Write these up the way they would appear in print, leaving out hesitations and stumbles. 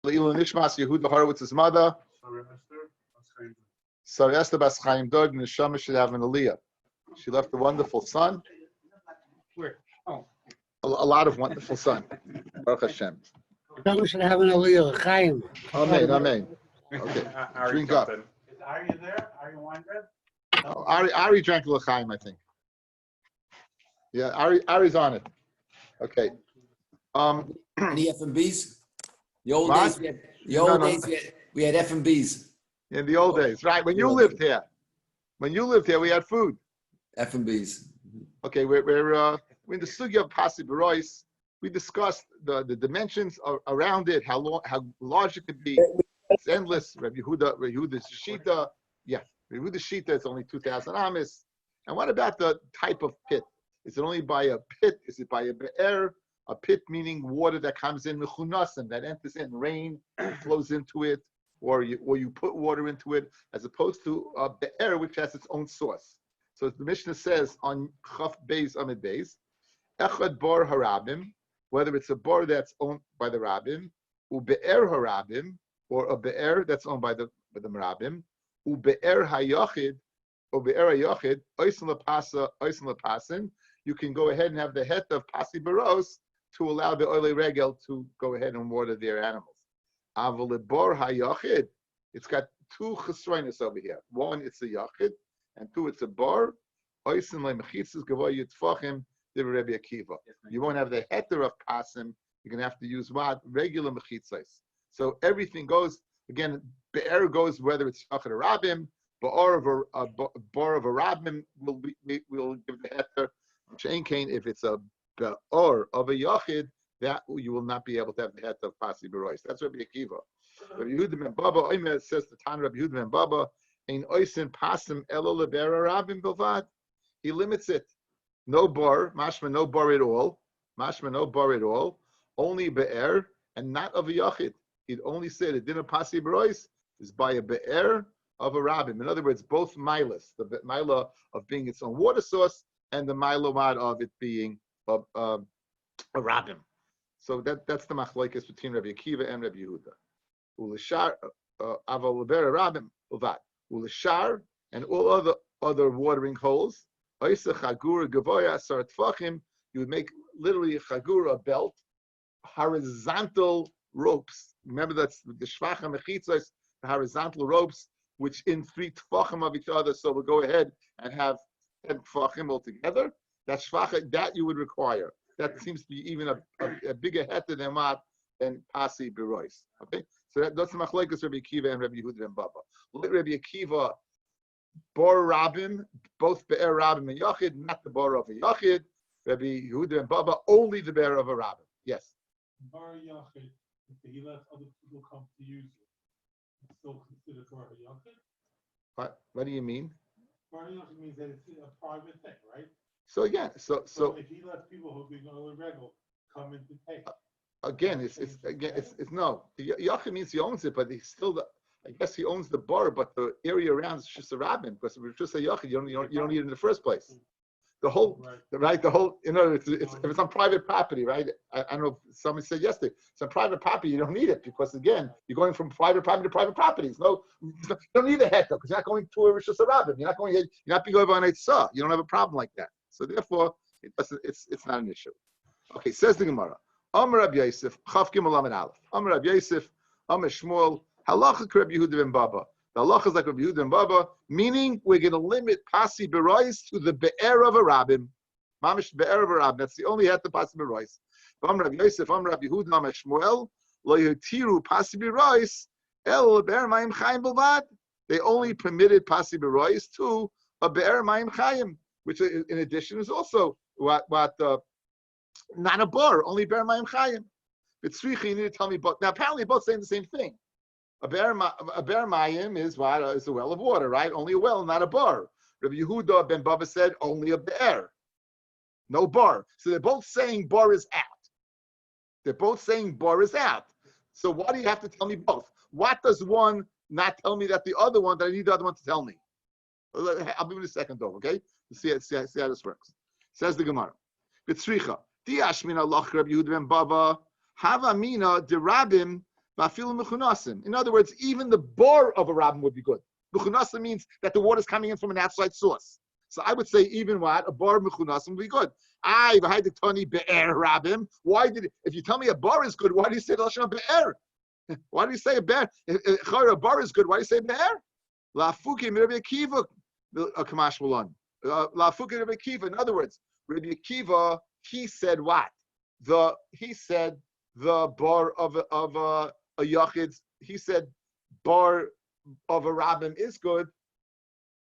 Le'ilu Nishmas Yehuda Horowitz's mother. Sarah Esther Bas Chaim Dog Neshama should have an aliyah. She left a wonderful son. Where? Oh. A lot of wonderful son. Baruch Hashem. Neshama should have an aliyah. Chaim. Amen. Amen. Okay. Drink up. Is Ari there? Ari Weinberg? Oh, Ari drank l'chaim, I think. Yeah, Ari's on it. Okay. Any F&Bs? The old What? days, we had F&Bs. In the old days, right? When you lived here, we had food. F&Bs. Okay, we're in the sugya of Pasi Berois. We discussed the dimensions around it, how large it could be. It's endless. Rabbi Yehuda's Shita. Yeah, Rabbi Yehuda's Shita is only 2,000 amis. And what about the type of pit? Is it only by a pit? Is it by a be'er? A pit meaning water that comes in mechunasim, that enters in, rain flows into it, or you put water into it, as opposed to a be'er which has its own source. So the Mishnah says on Chaf Beis Amid Beis, Echad Bar Harabim, whether it's a bar that's owned by the Rabbim, u be'er Harabim, or a be'er that's owned by the Merabim, u be'er hayachid, or be'er hayachid, oisin lepasa, oisin lepasin, you can go ahead and have the het of pasi baros to allow the oile regel to go ahead and water their animals. Aval lebor hayachid, it's got two chesroinus over here. One, it's a yachid, and two, it's a bar. Oisin lemechitzes gavoy yitfachim divrei Rabbi Akiva. You won't have the heter of pasim. You're going to have to use what? Regular mechitzes. So everything goes, again, be'er goes whether it's yachid or rabbim, bar of a rabbim will give the heter. Shein kain, if it's a be'or of a yachid, that you will not be able to have the heter of pasi berois. That's Rabbi Akiva. Rabbi Yehuda ben Baba, Oimer says the Tan Rabbi Yehuda ben Baba, ein oisin pasim elo lebera rabbim bilvad. He limits it. No bar, mashma no bar at all. Mashma no bar at all. Only be'er and not of a yachid. He'd only said it didn't pasi berois is by a be'er of a rabbim. In other words, both milas, the mila of being its own water source and the milomad of it being a rabbim. So that's the machlokes between Rabbi Akiva and Rabbi Yehuda. Ulishar aval lebera rabbim uvad. Ulishar and all other watering holes. Oisa chagura gavoya asar tfachim. You would make literally a chagura, a belt, horizontal ropes. Remember that's the shvacha mechitzos, the horizontal ropes, which in 3 tfachim of each other. So we'll go ahead and have 10 tfachim altogether. That shvacha, that you would require. That seems to be even a bigger heter than pasi berois. Okay, so that's the machlokes Rabbi Akiva and Rabbi Yehuda and Baba. Let Rabbi Akiva bar rabbim, both be'er rabbim and yachid, not the bar of a yachid. Rabbi Yehuda and Baba only the be'er of a rabbim. Yes. Bar yachid, if he lets other people come to use it, it's still considered bar yachid. What do you mean? Bar yachid means that it's a private thing, right? So again, so if he lets people who be on the regular come in to take. Again, it's no. The yachid means he owns it, but he's still I guess he owns the bar, but the area around is just a rabbin, because if it's just a yachid, you don't need it in the first place. The whole, right? The whole, if it's on private property, right? I don't know if somebody said yesterday, it's on private property, you don't need it, because again, you're going from private property to private properties. No, you don't need a heter, because you're not going to a Rishus Rabbim. You're not being over on Eitzah. You don't have a problem like that. So therefore, it's not an issue. Okay, says the Gemara. Amar Rabbi Yosef, Chaf Gimel Lamed Aleph. Amar Rabbi Yosef, Amar Shmuel, Halacha Rabbi Yehuda ben Baba. The halacha is like Rabbi Yehuda ben Baba, meaning we're going to limit pasi berois to the be'er of a rabbim. Mamish be'er of a rabbim. That's the only hat to pasi berois. Amar Rabbi Yosef, Amar Rabbi Yehuda, Amar Shmuel, lo yutiru pasi berois el be'er ma'im chayim bilvad. They only permitted pasi berois to a be'er ma'im chayim, which in addition is also what not a bar, only be'er ma'im chayim. B'tzricha, you need to tell me both. Now apparently both saying the same thing. A be'er mayim is what? Is a well of water, right? Only a well, not a bar. Rabbi Yehuda ben Baba said only a be'er, no bar. So they're both saying bar is out. They're both saying bar is out. So why do you have to tell me both? What does one not tell me that the other one, that I need the other one to tell me? I'll be in a second though, okay? See how this works. Says the Gemara. B'tzricha, di'ashmin Allah Rabbi Yehuda ben Baba, hava mina derabim In other words, even the bar of a rabbin would be good. Mechunasim means that the water is coming in from an outside source. So I would say even what? A bar mechunasim would be good. Why did it, if you tell me a bar is good, why do you say lashon be'er? Why do you say a be'er? If a bar is good, why do you say be'er? Lafuki Rabbi Akiva kamash malon. Lafuki Rabbi Akiva. In other words, Rabbi Akiva, he said what? He said the bar of a yachid. He said bar of a rabbin is good.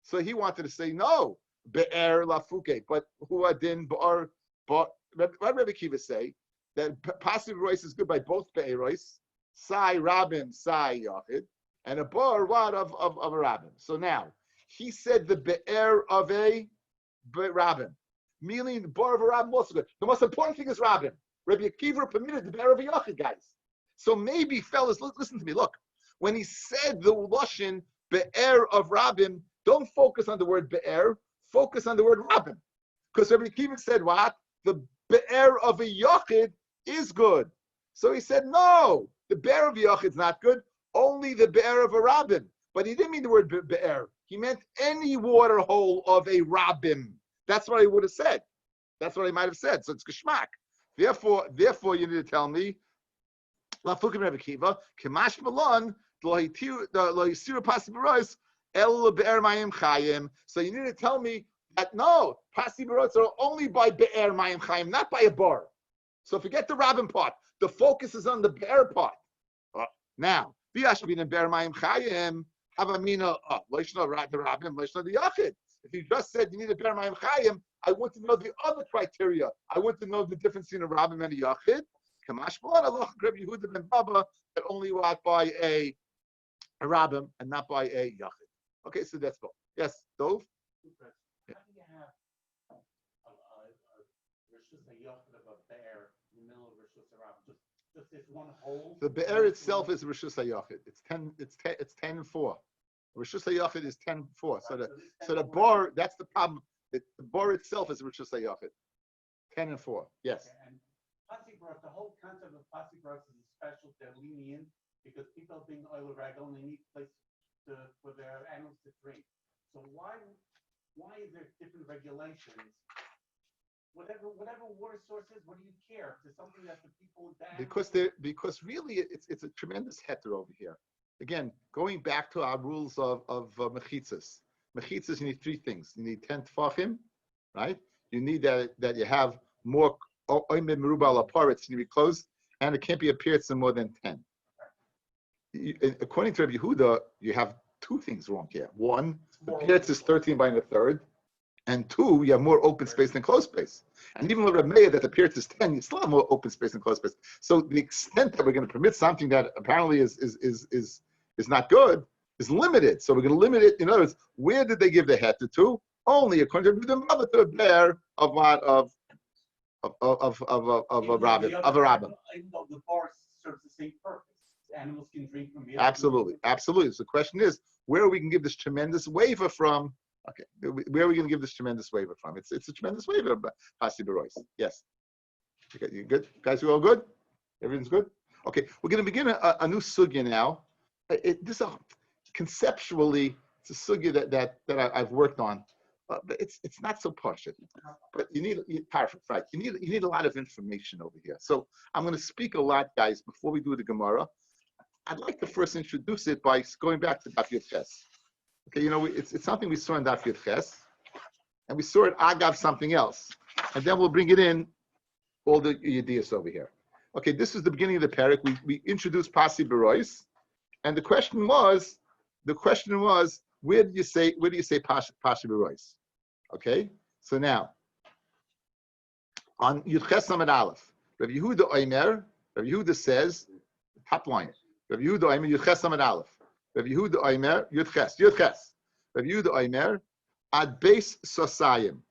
So he wanted to say no, be'er lafuke. But huadin bar. What Rabbi Akiva say that passive rois is good by both be'erois, sai rabbin, sai yachid, and a bar what of a rabbin. So now he said the be'er of a rabbin, meaning the bar of a rabbin also good. The most important thing is rabbin. Rabbi Akiva permitted the be'er of a yachid, guys. So maybe, fellas, listen to me. Look, when he said the lashon be'er of rabbin, don't focus on the word be'er. Focus on the word rabbin, because Rabbi Akiva said what? The be'er of a yachid is good. So he said no, the be'er of a yachid is not good. Only the be'er of a rabbin. But he didn't mean the word be'er. He meant any water hole of a rabbin. That's what he would have said. That's what he might have said. So it's geschmack. Therefore, you need to tell me, Lafukim Rabbi Akiva, Kemash Malon, Lo Yisiru Pasi B'Rois, El Be'er Mayim Chayim. So you need to tell me that no, Pasi B'Rois are only by Be'er Mayim Chayim, not by a bar. So forget the rabbin part. The focus is on the be'er part. Now, V'yashbin Be'er Mayim Chayim, Havamina, Loishna the rabbin, Loishna the Yachid. If you just said you need a Be'er Mayim Chayim, I want to know the other criteria. I want to know the difference between a rabbin and a Yachid. Kamash Malon, Allah Rabbi Yehuda ben Baba, that only walk by a rabbin and not by a Yachid. Okay, so that's all. Yes, Dov? How do you have Rishus HaYachid of a bear in the middle of Rishus HaRabbin? Just this one hole? The be'er itself is Rishus HaYachid. It's 10 and 4. Rishus HaYachid is 10 and 4. So the bar, that's the problem. The bar itself is Rishus HaYachid. 10 and 4. Yes. Okay, and Pasibros, the whole concept of Pasibros is special. They're lenient because people being oil rag only need place for their animals to drink. So why is there different regulations? Whatever water source is, what do you care? If there's something that the people Because really it's a tremendous heter over here. Again, going back to our rules of mechitzas. Mechitzas, you need 3 things. You need 10 tefachim, right? You need that you have more oimim merubal aparitz, you need to be closed, and it can't be a piercing more than 10. According to Rabbi Yehuda, you have 2 things wrong here. 1, the pierce is 13 by a third, and 2, you have more open space than closed space. And even with Rabbi Meir, that the pierce is 10, you still have more open space than closed space. So the extent that we're going to permit something that apparently is not good is limited. So we're going to limit it. In other words, where did they give the heter to? Only according to the mother to a bear of what of a rabbin. Even though the bar serves the same purpose. Animals can drink from the Absolutely. So the question is, where we can give this tremendous waiver from? Okay, where are we going to give this tremendous waiver from? It's a tremendous waiver of Pasi B'Rois. Yes. Okay, you good? Guys, you all good? Everything's good? Okay, we're going to begin a new sugya now. Conceptually, it's a sugya that I've worked on. But it's not so partial. But you need perfect, right? You need a lot of information over here. So I'm going to speak a lot, guys, before we do the Gemara. I'd like to first introduce it by going back to Daf Yud Ches. Okay, it's something we saw in Daf Yud Ches, and we saw it agav something else, and then we'll bring it in all the ideas over here. Okay, this is the beginning of the parak. We introduced Pasi B'Rois, and the question was, where do you say Pasi B'Rois? Okay, so now on Yud Ches Samad Aleph, Rabbi Yehuda says, top line. Rabbi Yehuda Omer Yud Ches Samad Aleph. Rabbi Yehuda Omer Yud Ches. Rabbi Yehuda Omer ad beis sosayim,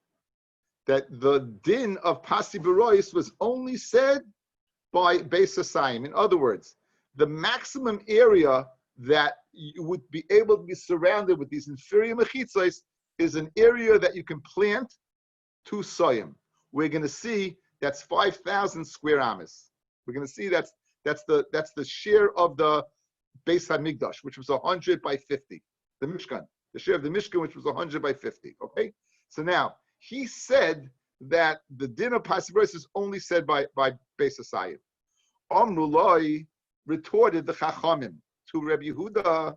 that the din of Pasi B'Rois was only said by beis sosayim. In other words, the maximum area that you would be able to be surrounded with these inferior mechitzos is an area that you can plant 2 soyim. We're going to see that's 5,000 square amas. We're going to see that's That's the share of the Beis Hamikdash, which was 100 by 50. The Mishkan, the share of the Mishkan, which was 100 by 50. Okay, so now he said that the din of Pasibros is only said by Beis Hasayim. Amrulai retorted the Chachamim to Rabbi Yehuda,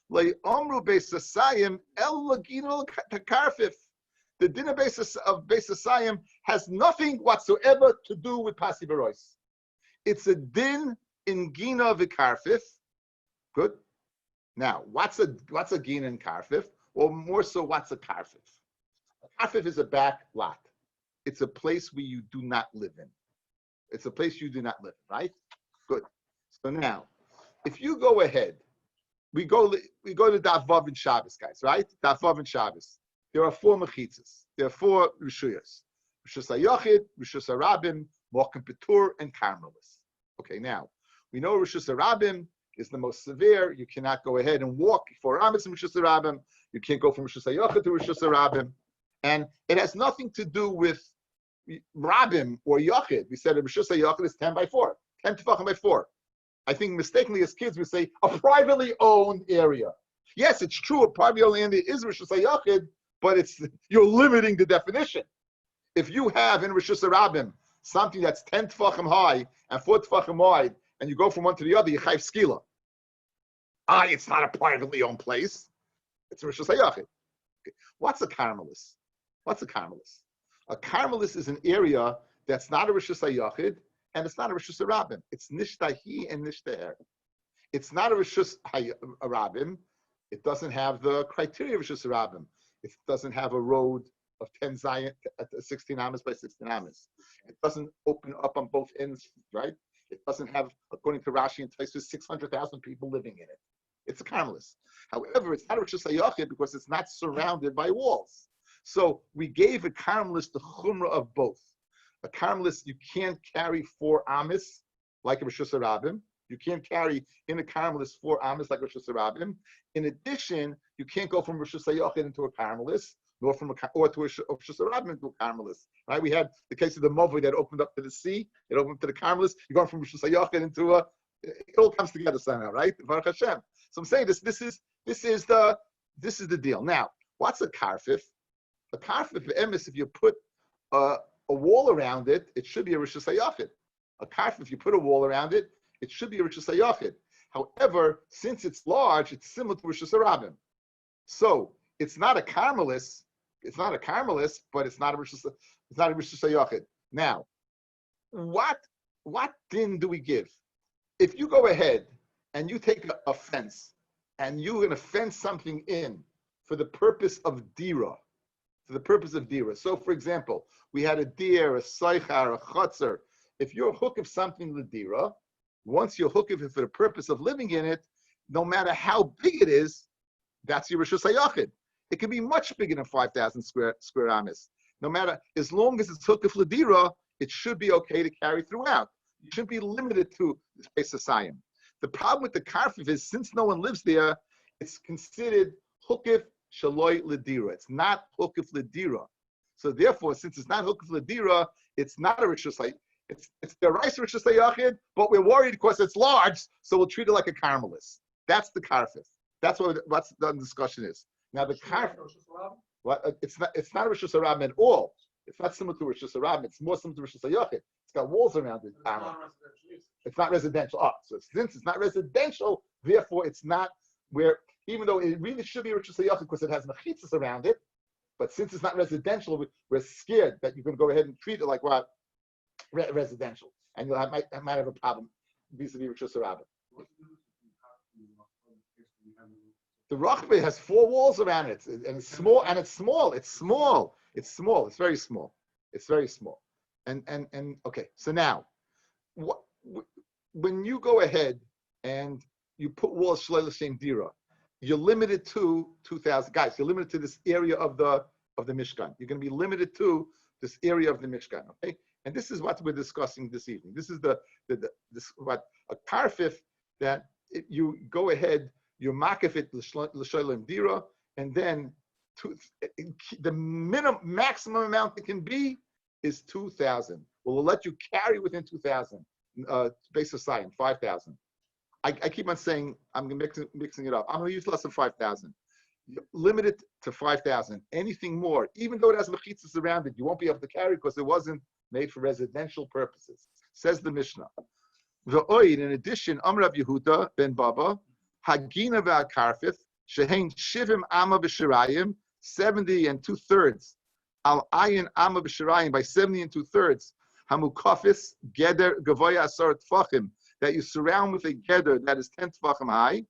Lei Amru Beis Hasayim El Lagino Takarfif. The din of Beis Hasayim has nothing whatsoever to do with Pasibros. It's a din in Gina Vikarfif. Good. Now, what's a Gina in Karfif? Or more so, what's a Karfif? A Karfif is a back lot. It's a place where you do not live in. It's a place you do not live in, right? Good. So now, if you go ahead, we go to Daf Vav and Shabbos, guys, right? Daf Vav and Shabbos. There are 4 mechitzas. There are 4 rishuyas. Rishus HaYachid, Rishus HaRabim, Mokim Petur, and Carmelis. Okay, now, we know Rishus HaRabim is the most severe. You cannot go ahead and walk 4 amas in Rishus HaRabim. You can't go from Rishus HaYachid to Rishus HaRabim. And it has nothing to do with Rabim or Yachid. We said Rishus HaYachid is 10 by 4, 10 tefachim by 4. I think mistakenly as kids we say a privately owned area. Yes, it's true, a privately owned area is Rishus HaYachid, but you're limiting the definition. If you have in Rishus HaRabim something that's 10 tefachim high and 4 tefachim wide, and you go from one to the other, you chayv skila. It's not a privately owned place. It's Rishus HaYachid. Okay. What's a Carmelis? What's a Carmelis? A Carmelis is an area that's not a Rishus HaYachid, and it's not a Rishus HaRabim. It's Nishtahi and Nishtaher. It's not a Rishus HaRabim. It doesn't have the criteria of Rishus HaRabim. It doesn't have a road of 10 zayin, 16 amas by 16 amas. It doesn't open up on both ends, right? It doesn't have, according to Rashi and Tosfos, 600,000 people living in it. It's a Carmelis. However, it's not a Rishus HaYachid because it's not surrounded by walls. So we gave a Carmelis the chumrah of both. A Carmelis, you can't carry 4 amas like a Rishus HaRabim. You can't carry in a Carmelis 4 amas like a Rishus HaRabim. In addition, you can't go from Rishus HaYachid into a Carmelis, nor to a Rishus HaRabim into a Carmelis. Right? We had the case of the Movi that opened up to the sea. It opened up to the Carmelis. You're going from Rishus HaYachid into a. It all comes together somehow, right? Baruch Hashem. So I'm saying this is the deal. Now, what's a karfif? A karfif, emes, if you put a wall around it, it should be a Rishus HaYachid. A karfif, if you put a wall around it, it should be a Rishus HaYachid. However, since it's large, it's similar to Rishus HaRabim. So it's not a Carmelis. It's not a Carmelis, but it's not a Rishus HaYachid. Now, what din do we give? If you go ahead and you take a fence and you're going to fence something in for the purpose of dira, So, for example, we had a deer, a seichar, a chotzer. If you're hook of something ledira, once you hook it for the purpose of living in it, no matter how big it is, that's your Rishus HaYachid. It can be much bigger than 5,000 square amas. No matter, as long as it's hook of ledira, it should be okay to carry throughout. You shouldn't be limited to the space of Sayim. The problem with the karfif is, since no one lives there, it's considered hukif shaloi ledira. It's not hukif ledira. So therefore, since it's not hukif ledira, it's not a Rishus HaYachid. It's the rice Rishus HaYachid, but we're worried because it's large, so we'll treat it like a Carmelis. That's the karfif. That's what the discussion is. Now the karfif, it's not a Rishus HaRabim at all. It's not similar to Rishus HaRabim. It's more similar to Rishus HaYachid. It's got walls around it. It's not residential. So since it's not residential, therefore it's not where, even though it really should be Rishus HaYachid because it has mechitzas around it, but since it's not residential, we're scared that you're going to go ahead and treat it like what? Residential. And you might have a problem vis-a-vis Rishus HaRabim. The Rabbi has 4 walls around it, and it's small, It's very small. It's very small. And okay, so now, when you go ahead and you put walls Shlei L'Shem Dira, you're limited to 2,000 guys. You're limited to this area of the Mishkan. You're going to be limited to this area of the Mishkan. Okay, and this is what we're discussing this evening. This is what a karfif that you go ahead. You makif it l'sholim dira, and then the maximum amount it can be is 2,000. We'll let you carry within 2,000. base of Sion, 5,000. I keep on saying I'm mixing it up. I'm going to use less than 5,000. Limit it to 5,000. Anything more, even though it has mechitzas around it, you won't be able to carry because it wasn't made for residential purposes. Says the Mishnah. The oid, in addition, Amrav Yehuda ben Baba, Hagina v'akarfif, shehein shivim amma b'shirayim, 70 2/3. Al ayin amma b'shirayim by 70 2/3. Hamukafis geder gavoya asar tfachim, that you surround with a geder that is 10 tfachim high.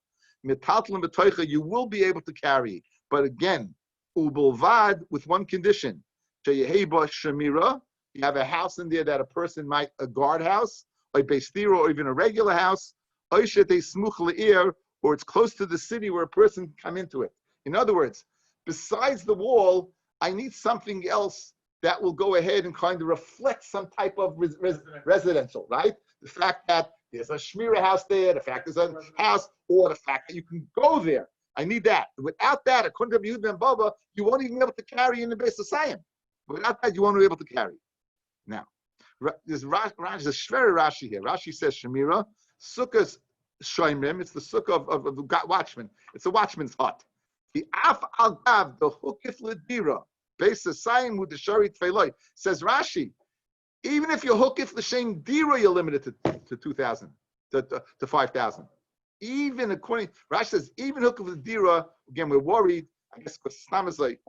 Metatlim b'toicha, you will be able to carry, but again, ubulvad, with one condition. Sheyeheba shamira, you have a house in there that a person might, a guardhouse, a bestira, or even a regular house, or it's close to the city where a person can come into it. In other words, besides the wall, I need something else that will go ahead and kind of reflect some type of residential, right? The fact that there's a shmira house there, the fact there's a house, or the fact that you can go there. I need that. Without that, according to Yehuda and Baba, you won't even be able to carry in the base of Sion. Without that, you won't be able to carry. Now, there's a Shveri Rashi here. Rashi says Shemira, Sukkah's Shoimrim, it's the Sukkah of the watchman. It's a watchman's hut. The Af al Gav, the Hukif Ledira, base of Sion with the Shari Tfeiloi, says Rashi, even if you're Hukif L'Shem Dira, you're limited to 2,000, to 5,000. Even according, Rashi says, even Hukif Ledira, again, we're worried, I guess, because Islam is like,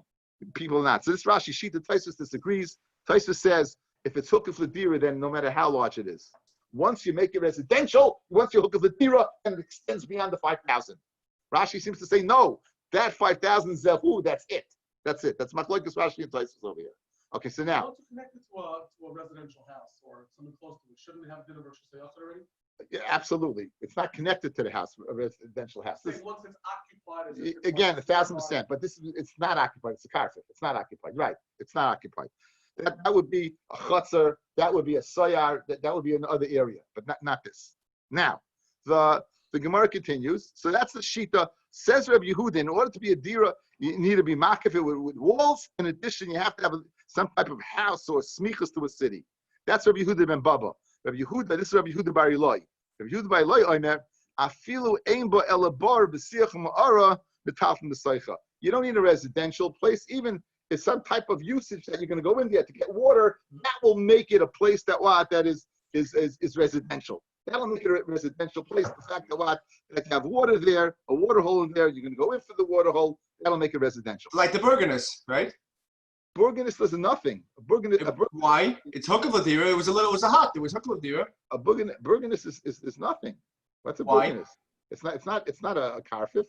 people are not. So this Rashi Shita Taisus disagrees. Taisus says, if it's Hukif Ledira, then no matter how large it is. Once you make it residential, once you Hukif Ledira, then it extends beyond the 5,000. Rashi seems to say, no, that 5,000 Zehu, that's it. That's it. That's Machlokes Rashi and Taisus over here. Okay, so now. How to connect it to a residential house or something close to it? Shouldn't we have dinner versus already? Yeah, absolutely. It's not connected to the house, a residential house. Once it's occupied, again, 1,000%, but it's not occupied. It's a karfif. It's not occupied. Right. It's not occupied. That would be a chutzner. That would be a soyar. That would be another area, but not this. Now, the Gemara continues. So that's the shita. Says Rabbi Yehuda, in order to be a dira, you need to be makif with walls. In addition, you have to have some type of house or smichas to a city. That's Rabbi Yehuda ben Baba. Rabbi Yehuda, this is Rabbi Yehuda bar Eloi. Rabbi Yehuda bar Eloi, Omer, afilu ein bo elabar b'siach ma'ara b'talfim b'saycha. You don't need a residential place, even if some type of usage that you're going to go in there to get water, that will make it a place that is residential. That'll make it a residential place. The fact that you have water there, a water hole in there, you're going to go in for the water hole, that'll make it residential. Like the Burgonus, right? Burgonus does nothing. Why? It's Hukah Ladira. It was a hut. It was Hukah Ladira. A Burgonus is nothing. What's a Why? Burgonus? It's not a karfif.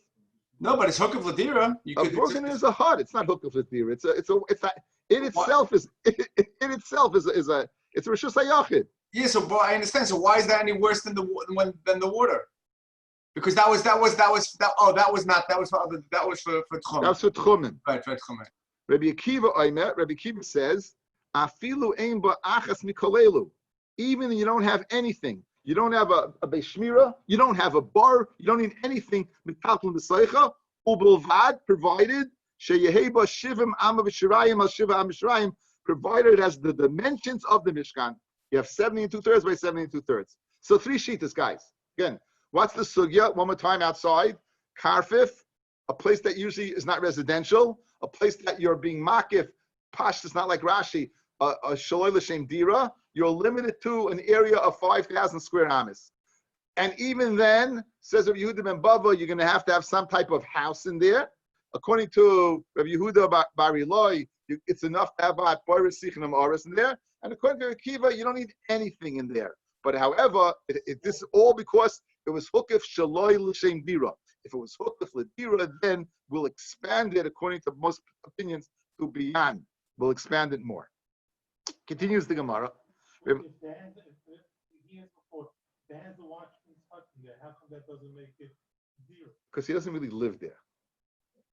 No, but it's Hukah Ladira. A Burgonus is a hut. It's not Hukah Ladira. It's a Rishus HaYachid. Yeah, so but I understand. So why is that any worse than the water? Because that was for Tchumen. That was for Tchumen. Right, for Tchumen. Rabbi Akiva says, Afilu ein ba achas mikolelu. Even you don't have anything. You don't have a Beis Shmira. You don't have a bar. You don't need anything. Mitalton b'seicha ubelvad, provided sheyeheba shivim amma b'shirayim al shiva am b'shirayim, provided it has the dimensions of the Mishkan. You have 70 2/3 by 70 2/3. So 3 shitas, guys. Again, what's the sugya? One more time outside. Karfif, a place that usually is not residential, a place that you're being makif, pashtus, not like Rashi, a shaloi l'shem dira, you're limited to an area of 5,000 square amas. And even then, says Rabbi Yehuda ben Bava, you're going to have some type of house in there. According to Rabbi Yehuda bar Eloi, it's enough to have boris sichnam oris in there. And according to Akiva, you don't need anything in there. But however, this is all because it was hukif shaloi l'shem dira. If it was hukif l'dira, then we'll expand it, according to most opinions, to beyond. We'll expand it more. Continues the Gemara. He has the watchman's hut in there. How come that doesn't make it deer? Because he doesn't really live there.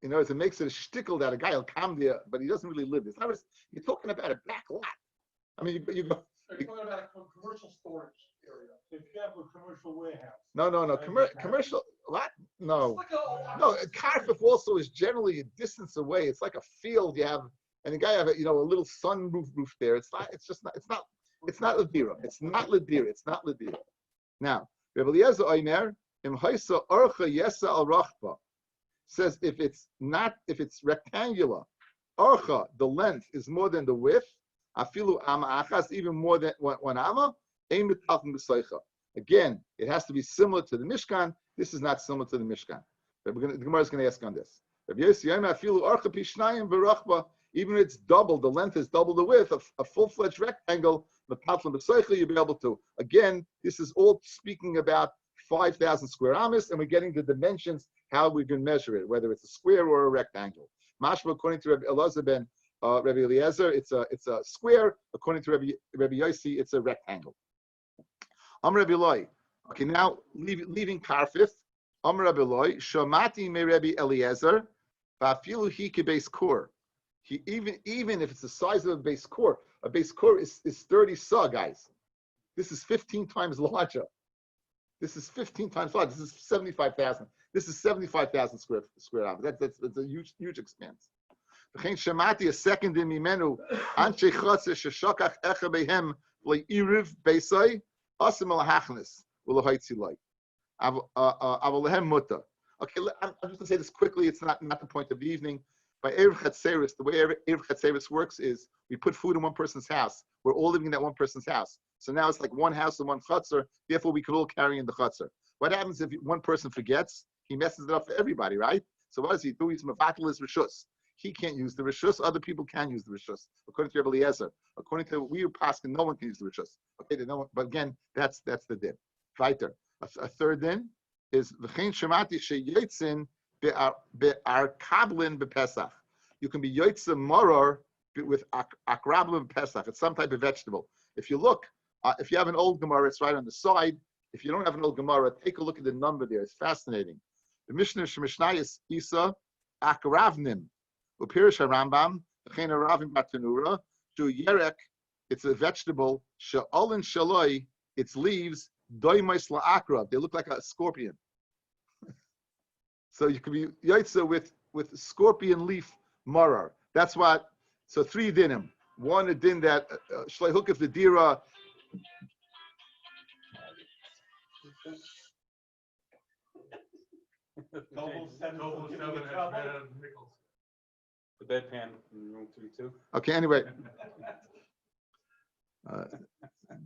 You know, it makes it a shtickle that a guy will come there, but he doesn't really live there. You're talking about a back lot. I mean, you go. Are you talking about a commercial storage area? If you have a commercial warehouse. No. Commercial, what? No. No, Karfif also is generally a distance away. It's like a field you have, and the guy have a little sunroof there. It's not Ladira. It's not Ladira. Now, Rabbi Eliezer Omer, Im Haisa Orcha Yesa Al Rachba, says if it's rectangular, Orcha, the length is more than the width, Afilu Ama Achas, even more than one Ama, Ein Mitalkin B'Soicha. Again, it has to be similar to the Mishkan. This is not similar to the Mishkan. The Gemara is going to ask on this. Even if it's double, the length is double the width, a full-fledged rectangle, you'll be able to. Again, this is all speaking about 5,000 square amas, and we're getting the dimensions, how we can measure it, whether it's a square or a rectangle. Mashma, according to Rabbi Elazar ben Rabbi Eliezer, it's a square. According to Rabbi Yossi, it's a rectangle. Rabbi Eloi. Okay, now leaving Karfif. Rabbi Eloi, Shamati me Rabbi Eliezer, va'afilu hi kebeis kur. Even if it's the size of a base core is 30 saw, guys. This is 15 times larger. This is 15 times larger. This is 75,000. This is 75,000 square hours. That's a huge expanse. V'chein Shamati a second in mimenu anshe chotzer sheshokach echa behem le'iriv beisai asim alahachnis u'lehoitzilai. Okay, I'm just going to say this quickly. It's not the point of the evening. By Erev Chatzeris, the way Erev Chatzeris works is we put food in one person's house. We're all living in that one person's house. So now it's like one house and one chutzner. Therefore, we could all carry in the chutzner. What happens if one person forgets? He messes it up for everybody, right? So what does he do? He's mevatel his rishus. He can't use the rishus. Other people can use the rishus. According to Rabbi Eliezer, according to we paskin, no one can use the rishus. Okay, no one, but again, that's the din. Weiter. A third din is v'chein shemati sheyitzin be'ar kablin bePesach. You can be yotzim moror with akrablin bePesach. It's some type of vegetable. If you look, if you have an old Gemara, it's right on the side. If you don't have an old Gemara, take a look at the number there. It's fascinating. The Mishnah Shemishnayis Isa akravnim upirish harambam v'chein aravim batanura shu yerek. It's a vegetable. She'olin shaloi. Its leaves. Doimais la'akrav. They look like a scorpion. So you can be yaitza with scorpion leaf marar. That's what. So 3 dinim. One a din that shlei hukif the dira. The bedpan in room 32. Okay. Anyway,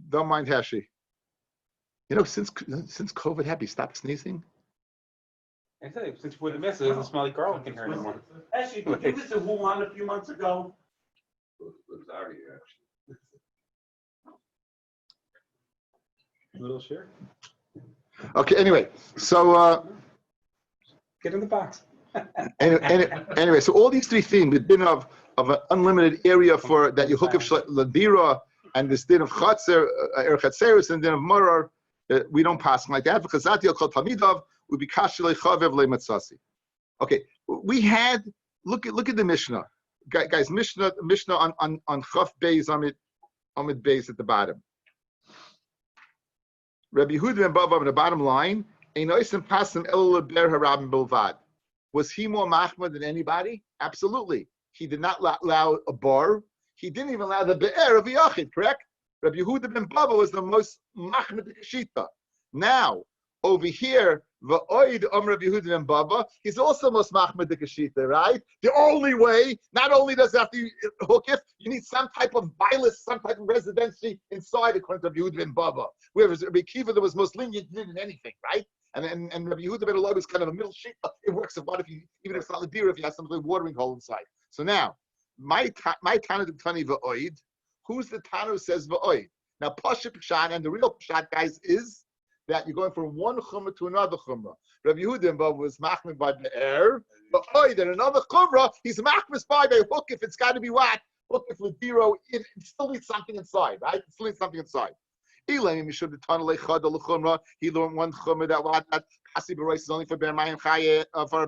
don't mind Hashi. You know, since COVID, Happy stopped sneezing. I tell you, since you put a mess, it doesn't smell like garlic in here anymore. Actually, did you visit Wuhan a few months ago? A little share. Okay. Anyway, so Get in the box. anyway, so all these 3 themes, the din of an unlimited area for that you hook up ladira, and this din of chatzer, chatzeris, and din of marar. We don't pass like that because that called Talmidav would be kashlei chavev le'matzasi. Okay, we had look at the Mishnah, guys. Mishnah on Chaf Beis Amid Beis at the bottom. Rabbi Yehuda ben Bava on the bottom line. Einoisim pasim el ber harabim bilvad. Was he more machmir than anybody? Absolutely. He did not allow a bar. He didn't even allow the be'er of Yachid. Correct. Rabbi Yehuda ben Bava was the most machmir shita. Now, over here, v'oid Rabbi Yehuda ben Bava, he's also most machmir shita, right? The only way, not only does it have to hook it, you need some type of bilis, some type of residency inside, according to Rabbi Yehuda ben Bava. Whereas Rabbi Kiva, there was most lenient, didn't anything, right? And Rabbi Yehuda ben Eloi was kind of a middle sheet. It works if even if it's not a deer, if you have some watering hole inside. So now, my Tana Tani v'oid. Who's the Tana who says v'oid? Now, Pasha Pshat, and the real Pshat, guys, is that you're going from one chumrah to another chumrah. Rabbi Yehuda was machmir by be'er, v'oid, and another chumrah, he's machmir by hook if it's got to be what? Hook if with zero, it still needs something inside, right? It still needs something inside. He learned one chumrah that Hasi B'Rois is only for Ber Mayim Chayim, of a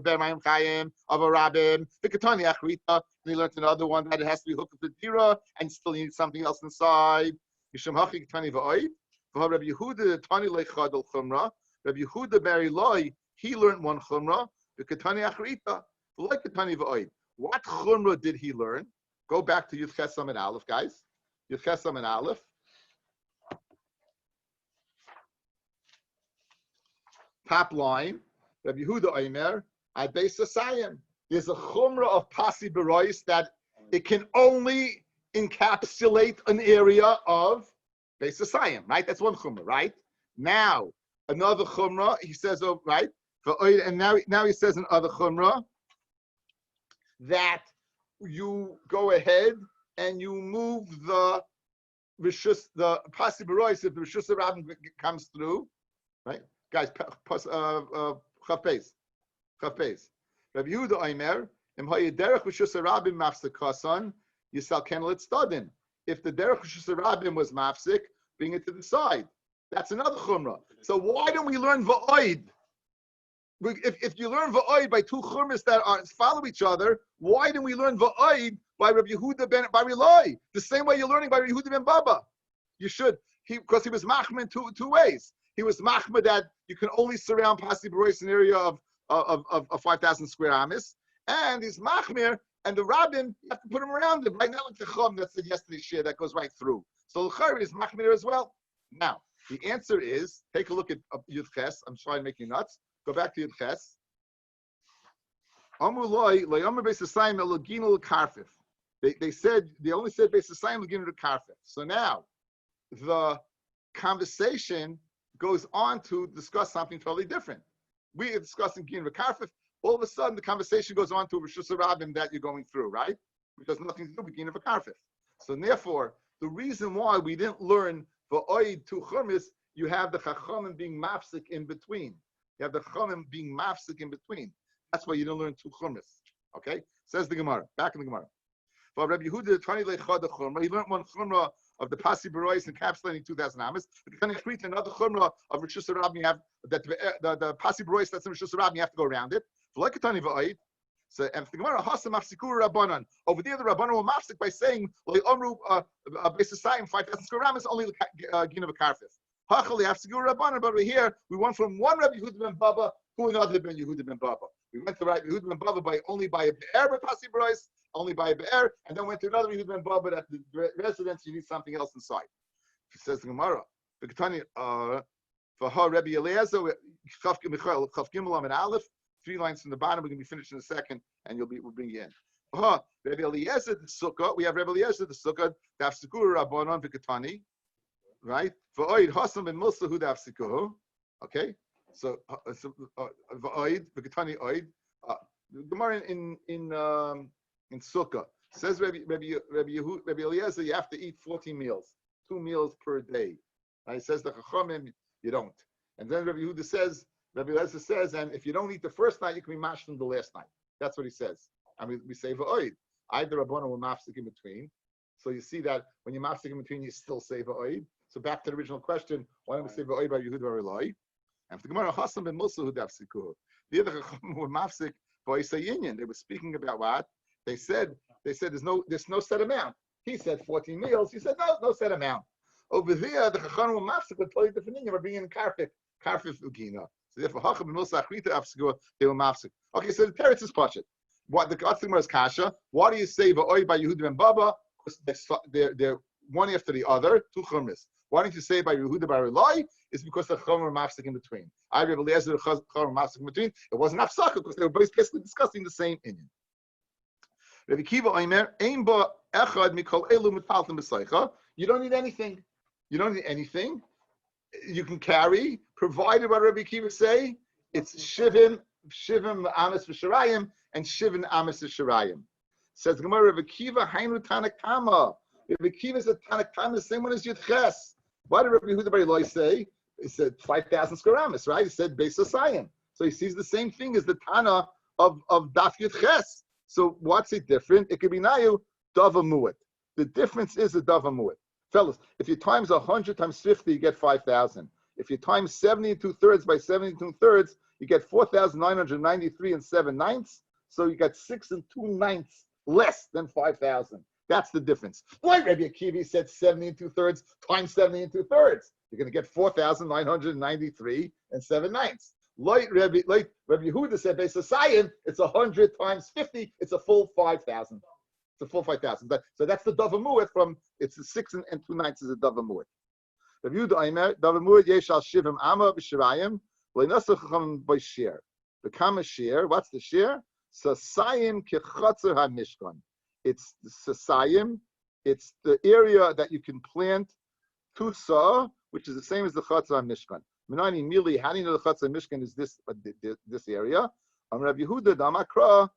rabbim. Vikatani Achrita, and he learned another one that it has to be hooked with the dira and still needs something else inside. Mishum Hachi Katani V'Oid. For Rabbi Yehuda Tani Leichad al Chumrah. Rabbi Yehuda Beri Loi, he learned one chumrah. Vikatani Achrita, like Katani V'Oid. What chumrah did he learn? Go back to Yud Chesam and Aleph, guys. Yud Chesam and Aleph. top line, Rabbi Yehuda Omer, at Beis Asayim. There's a chumrah of pasi berois that it can only encapsulate an area of Beis Asayim, right? That's one chumrah, right? Now, another chumrah, he says, oh, right? And now he says another chumrah that you go ahead and you move the pasi berois if the Rishus Rabbim comes through, right? Guys, Chav Beis. Rabbi Yehuda Omer, Im hayederech Rishus Rabbim mafsikasan, Yisal Kenelit Stadin. If the derech Rishus Rabbim was mafsik, bring it to the side. That's another chumrah. So why don't we learn va'oid? If you learn va'oid by two chumras that follow each other, why don't we learn va'oid by Rabbi Yehuda ben Barilai? The same way you're learning by Rabbi Yehuda ben Baba. You should, because he was machmir in two ways. He was machmir that you can only surround pasi berois an area of 5,000 square amis, and he's machmir, and the rabbin, you have to put him around him, right? Not like the chum that said yesterday's share that goes right through. So the chayr is machmir as well. Now, the answer is, take a look at Yud Ches. I'm trying to make you nuts. Go back to Yud Ches. They said, they only said Beis Asayim Leginu to Karfif. So now, the conversation goes on to discuss something totally different. We are discussing Ginu to Karfif. All of a sudden, the conversation goes on to Rishus Rabbim that you're going through, right? Which has nothing to do with Ginu to Karfif. So therefore, the reason why we didn't learn Va'oid to Chumis, you have the Chachamim being mafsik in between. You have the Chachamim being mafsik in between. That's why you don't learn two Chumis. Okay? Says the Gemara. Back in the Gemara. For Rabbi Yehuda, 20 lechad the Chumrah. He learned one Chumrah of the Pasi Berois encapsulating 2,000 Amas. But can create another Chumrah of Rishus Rabbim? You have that the Pasi Berois that's in Rishus Rabbim. You have to go around it. For Lekatani Va'oid. So, and the Gemara Hasa Mafsikur Rabbanan. Over there, the Rabbanan will mafsik by saying, "Omru Beis Asayim 5,000 square amas only Gina V'Karfif." Hachali Mafsikur Rabbanan. But over here, we went from one Rabbi Yehuda ben Baba to another Rabbi Yehuda ben Baba. We went to Rabbi Yehuda ben Baba by only by a be'er, but Pasi Berois only by a be'er, and then went to another Yehuda ben Baba that the residence you need something else inside. He says the Gemara, "V'Katani for her Rabbi Eliezer Chav Gimel and Aleph." 3 lines from the bottom. We're going to be finished in a second, and we'll bring you in. Rabbi Eliezer the Sukkah. We have Rabbi Eliezer the Sukkah. Dafsikur Rabbanon v'Katani, right? V'oid Hasam ben Musa hu dafsikur. Okay, so v'oid v'Katani oid. Gemara in Sukkah says Rabbi Eliezer you have to eat 14 meals, 2 meals per day. Right? Says the Chachamim you don't, and then Rabbi Yehuda says. Rabbi Eliezer says, and if you don't eat the first night, you can be mashed from the last night. That's what he says. And we say va'oid. Either Rabbanon will mafsik in between. So you see that when you mafsik in between, you still say va'oid. So back to the original question, why don't we say va'oid by Yehuda Barilai? And the Gemara Hasam ben Musa who dafsikuh. The other Chachamim were mafsik va'isayinyan. They were speaking about what? They said there's no set amount. He said 14 meals. He said no set amount. Over there, the Chachamim were mafsik with totally different thing. We're bringing in karfif ugina. So therefore, they were mafsik. Okay, so the teretz is pashut. What the Gemara is kasha? Why do you say va'oid by Yehuda ben Baba? Because they're one after the other, 2 chumras. Why don't you say by Yehuda Barilai? It's because the chum were mafsik in between. I Rabbi Eliezer the chum were mafsik in between. It wasn't afsaka because they were both basically discussing the same inyan. Rabbi Kiva Omer ein ba echad mikol elu metaltim b'seicha. You don't need anything. You don't need anything. You can carry, provided what Rabbi Kiva say, it's shivim amas v'shirayim and shivim amas v'shirayim. Says Gemara, Rabbi Kiva hainu tanakama. Rabbi Kiva is a tanakama, the same one as Yud Ches. What did Rabbi Yehuda Barilai say? He said 5,000 square amas, right? He said Beis Asayim. So he sees the same thing as the Tana of Daf Yud Ches. So what's it different? It could be nayu dava mu'at. The difference is a dava mu'at. Fellas, if you times 100 times 50, you get 5,000. If you times 70 2/3 by 70 2/3, you get 4,993 and 7/9. So you get 6 2/9 less than 5,000. That's the difference. Why Rabbi Akiva said 70 2/3 times 70 2/3? You're going to get 4,993 and 7/9. Like Rabbi Yehuda said, Beis Asayim, it's 100 times 50. It's a full 5,000. It's a full 5,000. So that's the Dava Mu'at from, it's the 6 2/9 is a Dava Mu'at. Rabbi Yehuda Omer, Dava Mu'at yesh al shivim amma b'shirayim, by shear. Become a shear. What's the shear? Sasayim kechatzer hamishkan. It's the sasayim. It's the area that you can plant tusa, which is the same as the chatzer hamishkan. Menani mili. How do you know the chatzer hamishkan is this area? Rabbi Yehuda damakra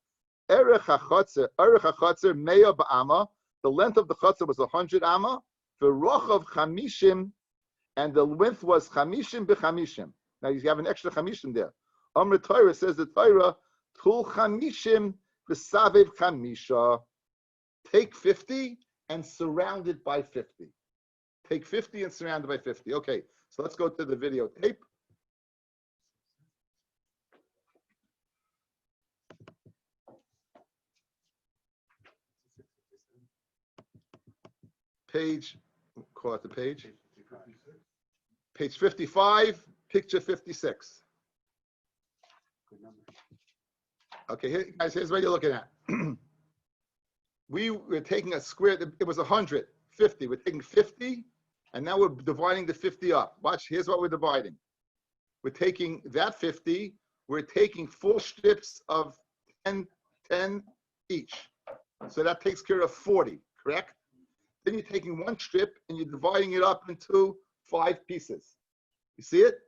erech hachatzer meya ba'ama. The length of the chatzer was 100 amma. The rochav chamishim, and the width was chamishim b'chamishim. Now you have an extra chamishim there. Amr Torah says the Torah tul chamishim v'savev chamisha. Take 50 and surround it by 50. Take 50 and surround it by 50. Okay, so let's go to the videotape. Page, call it the page. Page 55, picture 56. Okay, here, guys, here's what you're looking at. We were taking a square, it was 100, 50. We're taking 50, and now we're dividing the 50 up. Watch, here's what we're dividing. We're taking that 50, we're taking 4 strips of 10 each. So that takes care of 40, correct? Then you're taking 1 strip and you're dividing it up into 5 pieces. You see it?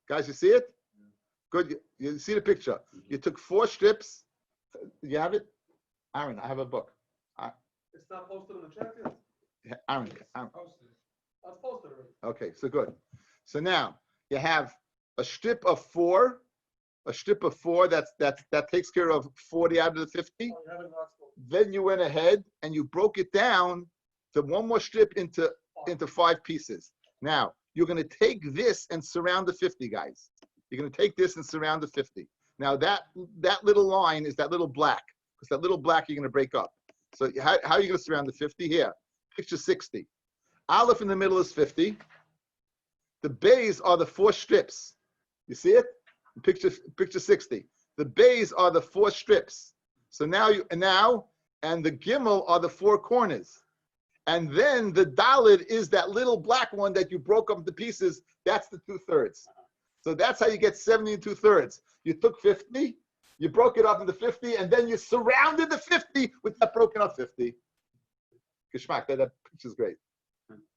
Guys, you see it? Good. You see the picture. You took 4 strips. You have it? Aaron, I have a book. It's not posted in the chat yet? Aaron. That's posted already. Okay, so good. So now you have a strip of 4. A strip of 4 that takes care of 40 out of the 50. Oh, you haven't got posted. Then you went ahead and you broke it down to 1 more strip into 5 pieces. Now you're going to take this and surround the 50, guys. You're going to take this and surround the 50. Now that little line is that little black, because that little black you're going to break up. So how are you going to surround the 50? Here, picture 60. Aleph in the middle is 50. The bays are the 4 strips. You see it? Picture 60. The bays are the 4 strips. So now and the gimel are the 4 corners. And then the dalid is that little black one that you broke up into pieces. That's the 2/3. So that's how you get 70 and 2/3. You took 50, you broke it up into 50, and then you surrounded the 50 with that broken up 50. Geschmack, that picture's great.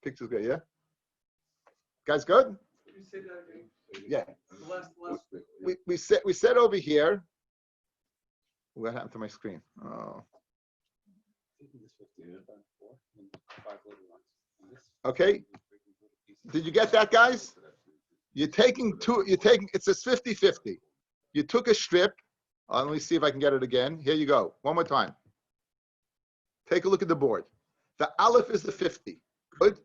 Picture's great, yeah? Guys, good? Can you say that again? Yeah. The last We said over here. What happened to my screen? Oh. Okay. Did you get that, guys? You're taking, it says 50-50. You took a strip. Let me see if I can get it again. Here you go. One more time. Take a look at the board. The aleph is the 50. Good.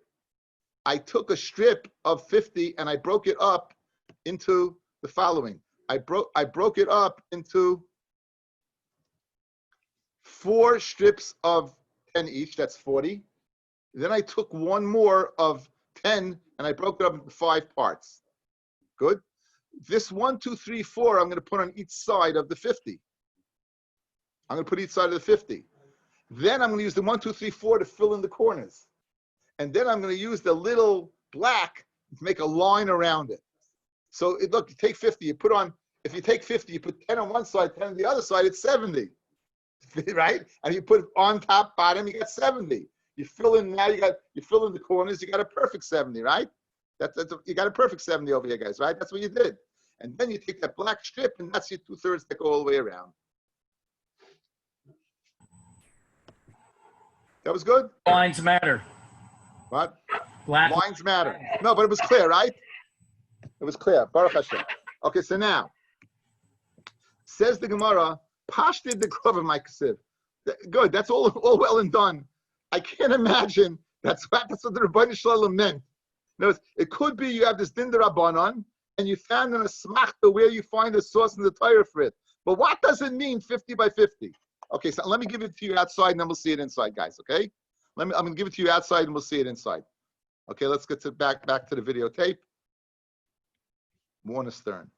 I took a strip of 50 and I broke it up into the following. I broke it up into 4 strips of 10 each. That's 40. Then I took 1 more of 10 and I broke it up into 5 parts. Good. This 1, 2, 3, 4, I'm going to put on each side of the 50. I'm going to put each side of the 50. Then I'm going to use the 1, 2, 3, 4 to fill in the corners. And then I'm going to use the little black to make a line around it. So look, you take 50, you put on, if you take 50, you put 10 on one side, 10 on the other side, it's 70. Right? And you put on top, bottom, you got 70. You fill in now, you fill in the corners, you got a perfect 70, right? You got a perfect 70 over here, guys, right? That's what you did. And then you take that black strip, and that's your 2/3 that go all the way around. That was good? Lines matter. What? Black. Lines matter. No, but it was clear, right? It was clear. Baruch Hashem. Okay, so now, says the Gemara, Pashti the Krov of my Kasiv. Good, that's all well and done. I can't imagine that's what the Rabbi Shalom meant. Notice, it could be you have this Din Rabbanon, and you found in a smachta where you find a source in the Torah for it. But what does it mean 50 by 50? Okay, so let me give it to you outside and then we'll see it inside, guys, okay? I'm going to give it to you outside and we'll see it inside. Okay, let's get back to the videotape. Warner Stern.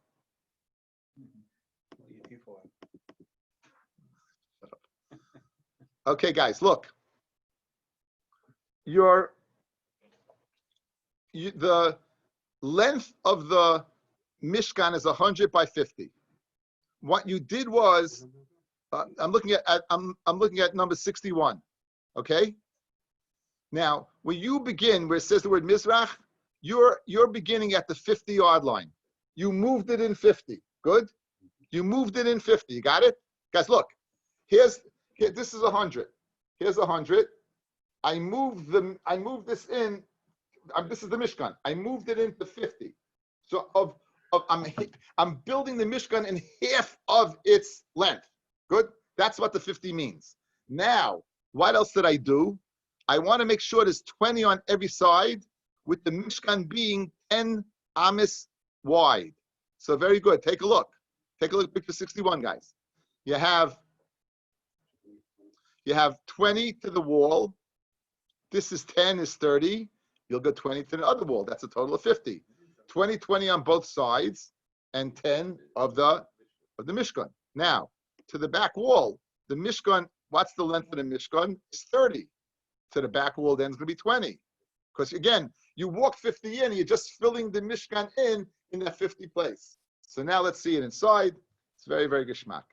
Okay, guys, look. The length of the Mishkan is 100 by 50. What you did was, I'm looking at number 61. Okay. Now, when you begin where it says the word Mizrach, you're beginning at the 50-yard line. You moved it in 50. Good. You moved it in 50. You got it, guys. Look, this is 100. Here's 100. I moved this in. This is the Mishkan. I moved it into 50. So I'm building the Mishkan in half of its length. Good. That's what the 50 means. Now, what else did I do? I want to make sure there's 20 on every side, with the Mishkan being 10 amis wide. So very good. Take a look. Take a look at picture 61, guys. You have 20 to the wall. This is 10 is 30. You'll go 20 to the other wall. That's a total of 50. 20 on both sides, and 10 of the Mishkan. Now, to the back wall, the Mishkan, what's the length of the Mishkan? It's 30. To the back wall, then it's going to be 20. Because again, you walk 50 in, you're just filling the Mishkan in that 50 place. So now let's see it inside. It's very, very geschmack.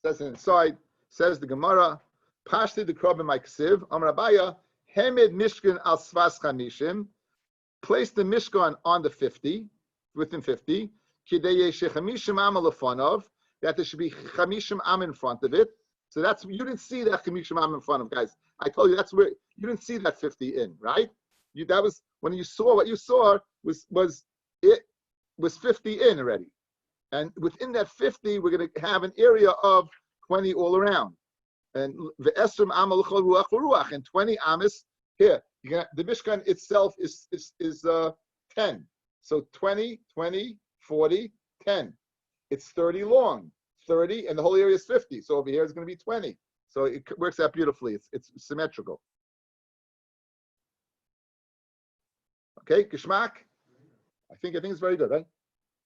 Says it inside, says the Gemara, Pashti the Krab my Ksiv, Amar Abaya, Hemed Mishkan al Svas Chamishim, place the Mishkan on the 50, within 50, Kidei Shechamishim Am Lefanov, that there should be Chamishim Am in front of it. So that's, you didn't see that Chamishim Am in front of, guys. I told you that's where you didn't see that 50 in, right? That was when you saw what you saw was 50 in already. And within that 50, we're going to have an area of 20 all around. And the Esrim Amal Ruach Ruach, and 20 Amis here. The Mishkan itself is 10. So 20, 20, 40, 10. It's 30 long, 30, and the whole area is 50. So over here is going to be 20. So it works out beautifully. It's symmetrical. Okay, Geschmack. I think it's very good, right?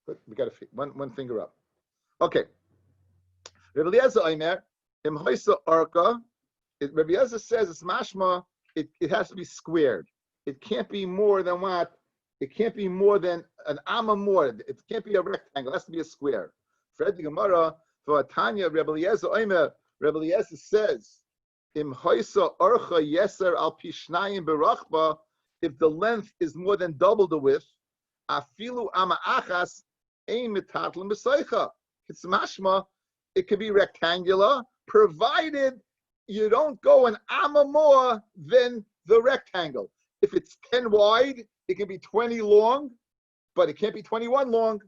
Good. We got one finger up. Okay. Rabbi Eliezer Omer, Im Hoisa Arka. Rabbi Eliezer says it's mashma. It has to be squared. It can't be more than what? It can't be more than an amma more. It can't be a rectangle. It has to be a square. Fred the Gemara for Tanya. Rabbi Eliezer Omer. Rabbi Eliezer says, Im Hoisa Arka Yeser al Pishnayim Berachba. If the length is more than double the width, afilu ama achas ein mitatlim b'seicha. It's mashma. It can be rectangular, provided you don't go an amma more than the rectangle. If it's 10 wide, it can be 20 long, but it can't be 21 long.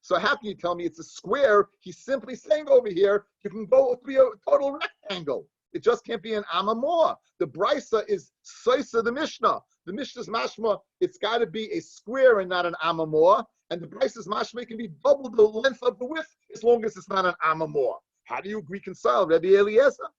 So how can you tell me it's a square? He's simply saying over here, you can go to be a total rectangle. It just can't be an amma more. The brisa is soisa the Mishnah. The Mishnah's mashma, it's got to be a square and not an amma more. And the brisa's mashma can be double the length of the width as long as it's not an amma more. How do you reconcile Rabbi Eliezer?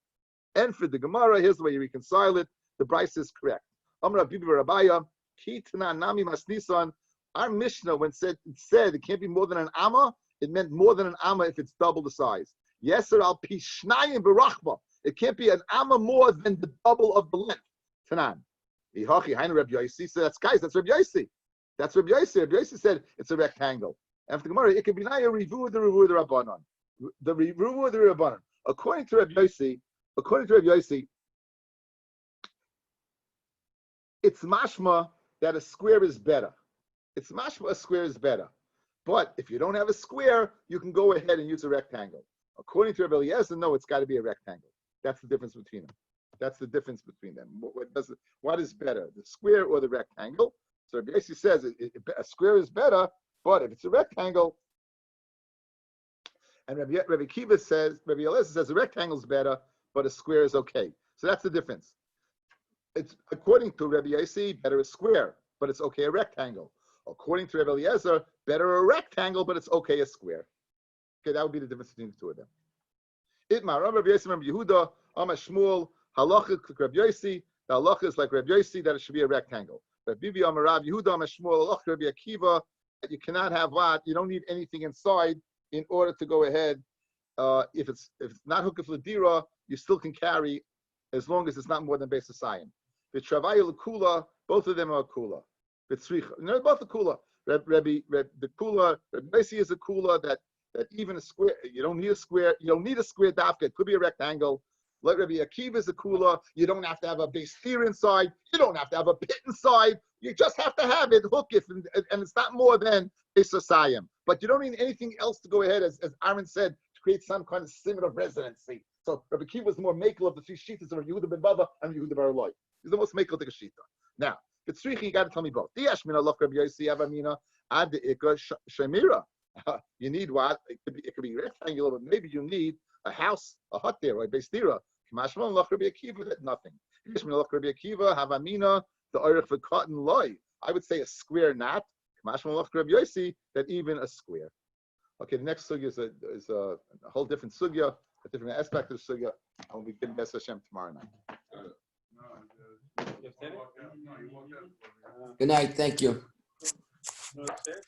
And for the Gemara, here's the way you reconcile it. The brisa is correct. Amar Rabbi Rabaya, ki tana nami masnisan. Our Mishnah, when it said it can't be more than an amma, it meant more than an amma if it's double the size. Yeser al pishnayim berachba. It can't be an amma more than the double of the length. Tanan. Rabbi Yosi said, that's Rabbi Yosi. That's Rabbi Yosi. Rabbi Yosi said it's a rectangle. After the Gemara, it could be naya rivu the rabbanon. The rivu the rabbanon. According to Rabbi Yosi, it's mashma that a square is better. It's mashma a square is better. But if you don't have a square, you can go ahead and use a rectangle. According to Rabbi Eliezer, no, it's got to be a rectangle. That's the difference between them. That's the difference between them. What is better, the square or the rectangle? So Rabbi Eliezer says a square is better, but if it's a rectangle, and Rabbi Kiva says, Rabbi Eliezer says a rectangle is better, but a square is okay. So that's the difference. It's according to Rabbi Eliezer, better a square, but it's okay a rectangle. According to Rabbi Eliezer, better a rectangle, but it's okay a square. Okay, that would be the difference between the two of them. Itmar, Rabbi Eliezer, Rabbi Yehuda, Amar Shmuel, halacha like Rabbi Yosi. The halacha is like Rabbi Yosi that it should be a rectangle. Rabbi Bibi, Amar Rabbi Yehuda, Amar Shmuel, halacha Rabbi Akiva, that you cannot have what? You don't need anything inside in order to go ahead. If it's not hukaf l'dira, you still can carry as long as it's not more than base asayin. The travayu l'kula, both of them are kula. Vitzricha. You know about the kula. Rabbi, the kula. Rabbi Yossi is a kula that even a square. You don't need a square. You don't need a square dafka. It could be a rectangle. Let Rabbi Akiva is a kula. You don't have to have a base tier inside. You don't have to have a pit inside. You just have to have it hook it, and it's not more than Esasayim. But you don't need anything else to go ahead, as Aaron said, to create some kind of simon of residency. So Rabbi Akiva was more makel of the three shitas of Rabbi Yehuda ben Bava and Rabbi Yehuda bar Eloi. He's the most makel of the shita. Now, Vitzricha, you got to tell me both. Diyash min Allah Rabbi Yossi Avamina ad deika shemira. You need what? It could be rectangular, but maybe you need a house, a hut there, or a base tira. Kamashman Allah Rabbi Akiva, that nothing. Diyash min Allah Rabbi Akiva Havamina the oirich v'cotton loy. I would say a square knot. Kamashman Allah Rabbi Yossi, that even a square. Okay, the next sugya is a whole different sugya, a different aspect of the sugya. I will begin Bes Hashem tomorrow night. Good night. Thank you. No, it's it.